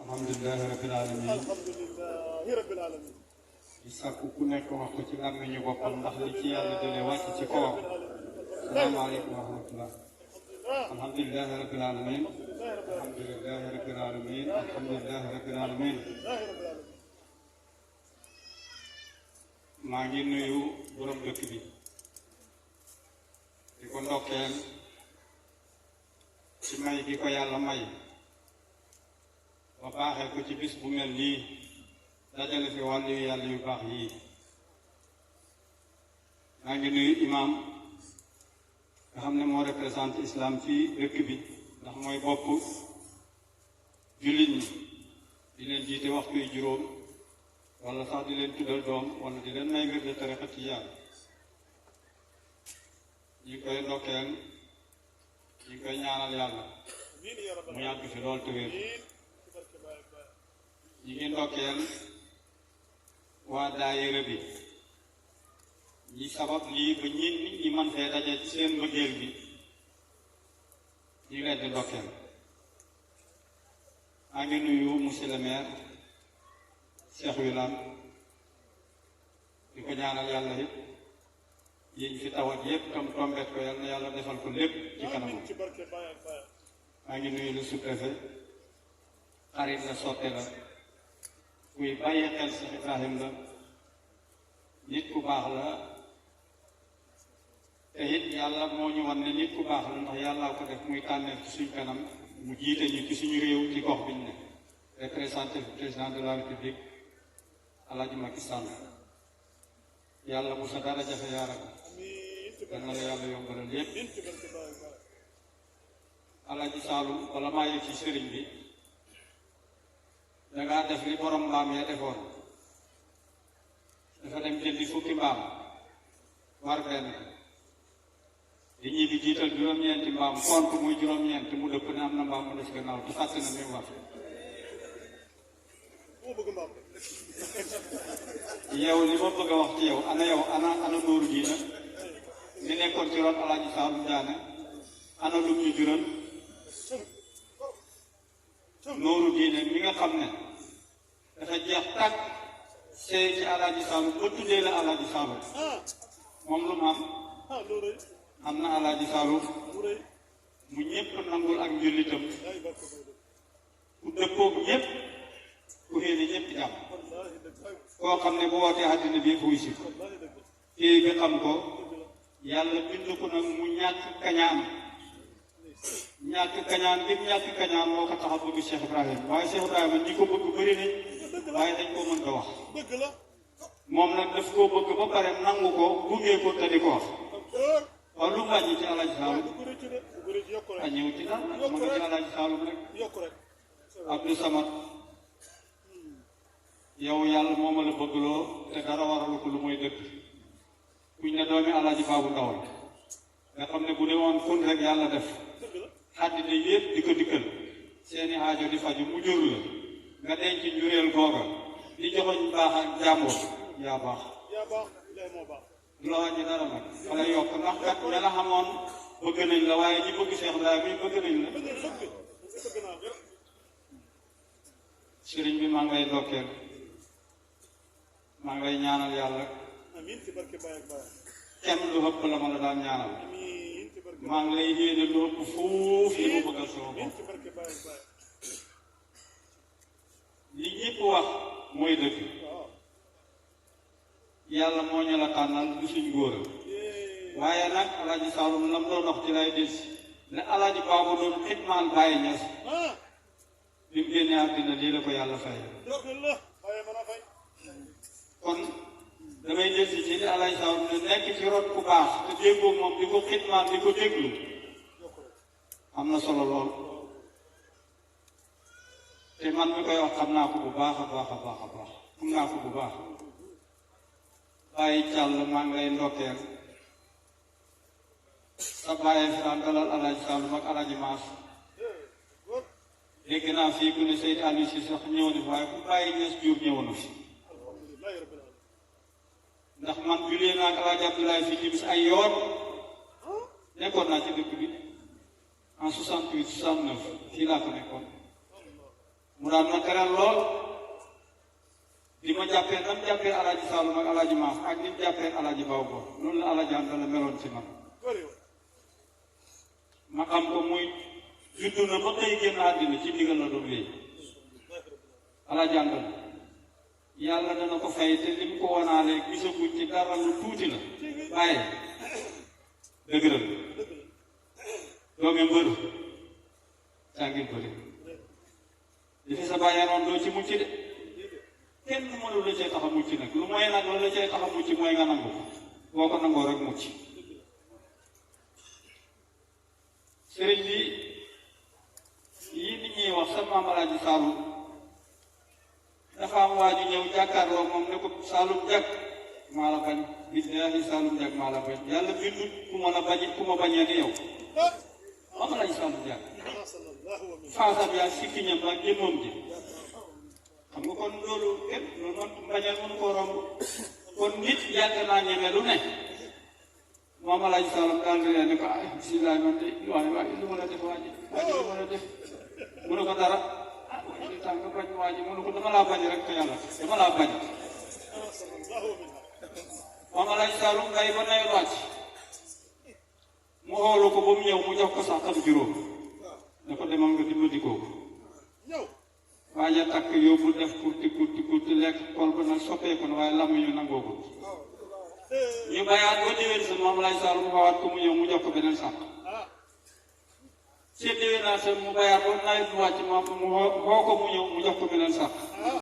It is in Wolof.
alhamdulillahi rabbil alamin. alhamdulillahi rabbil alamin. di sàkku ku nekk wax ko ci làmmiñu boppam ndax li ci yàlla jëlee wàcc ci kawam. salaamaaleykum wa rahmatullah. alhamdulillahi rabbil alamin. alhamdulillahi rabbil alamin. alhamdulillahi rabbil alamin. maa ngi nuyu borom dëkk bi di ko ndokkeel ci may gi ko yàlla may ba baaxee ko ci bis bu mel nii dajale fi wàllu yàlla yu baax yii. maa ngi nuyu imam nga xam ne moo représenté islam ci dëkk bi ndax mooy bopp jullit ñi di leen jiite waxtu yu juróom wala sax di leen tuddal doom wala di leen may ngir de tariqa tijaan. ñi ngi koy ndokkeel ñi ngi koy ñaanal yàlla mu yàgg fi lool te wér. ñi ngi ndokkeel waa daayira bi ñi sabab lii ba nit ñi man fee daje ci seen mbëggeel bi ñi ngi leen di ndokkeel. maa ngi nuyu monsieur le maire Cheikh Wilane di ko ñaanal yàlla yëpp yiñ fi tawat yëpp tam tombet ko yàlla na yàlla defal ko lépp ci kanamam. maa ngi nuyu le sous-préfet xarit la sotte la kuy bàyyi xel Cheikh Ibrahim la nit ku baax la te it yàlla moo ñu wan ne nit ku baax la ndax yàllaa ko def muy tànneef ci suñ kanam mu jiite ñu ci suñu réew ci gox biñ ne représenté président de la république Alaaji Macky Sall. yàlla bu sa dara jafe yaaram yal na la yàlla yombalal yépp. Alaaji Saalum wala maa yëg ci sëriñ bi dangaa def li borom mbaam ya defoon dafa dem jëndi fukki mbaam war benn di ñibbi jiital juróom-ñeenti mbaam compte muy juróom-ñeent mu dëpp ne am na mbaam mu des gannaaw te fàtte na mi war yow li ma bëgg a wax ci yow ana nooru diina li nekkoon ci ron Alaaji Saalum Diané ana lu ñu jural nooru diine mi nga xam ne dafa jeex tàkk see ci Alaaji Saalum ba tuddee la Alaaji Saalum moom lu mu am na Alaaji Saalum mu ñëpp nangul ak njullitam ku dëppoog ñëpp ku xéene ñëpp jàmm koo xam ne bu wootee àddina bi fuy si téye bi xam ko yàlla bind ko nag mu ñàkk kañaan bi ñàkk kañaan moo ko tax a bëgg Cheikh Ibrahim waaye Cheikh Ibrahima ñi ko bëgg bëri nañ waaye dañ koo mën ko wax moom nag daf koo bëgg ba pare nangu ko buggee ko te di ko wax waaw lu wàññi ci Alaaji Saalum wàññiwu ci dara ma nga ci Alaaji Saalum rek Abdou Samad yow yàlla moo ma la bëggloo te dara waralu ko lu mooy dëkk kuñ ne doomi Alaaji Baabu Ndaw la nga xam ne bu dee woon kun rek yàlla def àddina yëpp di ko dikkal seeni aajo di faju mu jur la nga denc njureel googa di joxoñ baax ak jàmbur yaa baax du la wàññi dara nag wala yokk ndax kat ña la xamoon bëgg nañ la waaye ñi bëgg Cheikh Ibrahima mi bëgg nañ la. sëriñ bi maa ngi lay ndokkeel maa ngi lay ñaanal yàlla kenn lu ëpp la ma la daan ñaanal maa ngi lay yéene lu ëpp fuuf li mu bëggal sama bopp li ñëpp wax mooy dëgg yàlla moo ñu la tànnal du suñ góora waaye nag Alaaji Saalum lam doon wax ci lay des ne Alaaji Baabu doon xitmaan Baay Ñas bi mu génnee àddina lii la ko yàlla fay kon damay jël si ci li Alaaji Saalum ne nekk ci rot ku baax te déggoo moom di ko xitmaan di ko déglu am na solo lool te man mi koy wax xam naa ko bu baax a baax a baax a baax xam naa ko bu baax bàyyi càll maa ngi lay ndokkeel sa bàyyi fi daan dalal Alaaji Saalum ak Alaaji Maas dégg naa fii ku ne Seydou Aliou si sax ñëw na fi waaye bu bàyyi ñes jur ñëw na fi ndax man julee naa ak Alaaji Abdoulaye fii ci bis ay yoon nekkoon naa ci dëkk bi en 68 69 fii laa ko nekkoon mu daan ma teral lool di ma jàppee nam jàppee alaaji Saalum ak alaaji Maas ak ni mu jàppee alaaji Baw Ba noonu la alaaji Anta la meloon ci man ma xam ko muy juddu na ba tey génn àddina ci ndigal la doon wéy alaaji Anta la yàlla dana ko fay te lim ko wanaalee gisaguñ ci dara lu tuuti la bàyyi dëgëral doomi mbër jàngil bëri li fi sa bàyyaroon doo ci mucc de kenn mënu la cee tax a mucc nag lu mooy nag loolu la cee tax a mucc mooy nga nangu boo ko nangoo rek mucc sëriñ bi yii nit ñuy wax sa maam Alaaji Saalum dafa am waa ju ñëw jàkkaarloo moom ne ko Saalum jag maa la bañ billaahi Saalum jag maa la bañ yàlla bindut ku ma la bañ ku ma bañee ni yow maam Alaaji Saalum jag faasam yaa sikkiñam ak jëmmam ji xam nga kon loolu kenn loolu man mbañal mënu koo romb kon nit yàgg naa ñeme lu ne maam Alaaji Saalum daal di ne ko ay bisimilah man de waaye lu ma la def waa ji lu ma la def mu ne ko dara ah waaye li tax nga bañ waa ji mu ne ko dama laa bañ rek te yàlla dama laa bañ maam Alaaji Saalum ngay ba nay wàcc mu xoolu ko ba mu ñëw mu jox ko sax xam juróom ne ko demal nga dimbali ko waaye takk yóbbu def kurti lekk kol ba nag soppeeku na waaye lam ñu nangoo ko ñu bayaat ba déwén sa moom lay Saalum mu waxaat ko mu ñëw mu jox ko beneen sàq si déwén naa sa mu bayaat ba nawet bu wàcc mu xoo ko mu ñëw mu jox ko beneen sàq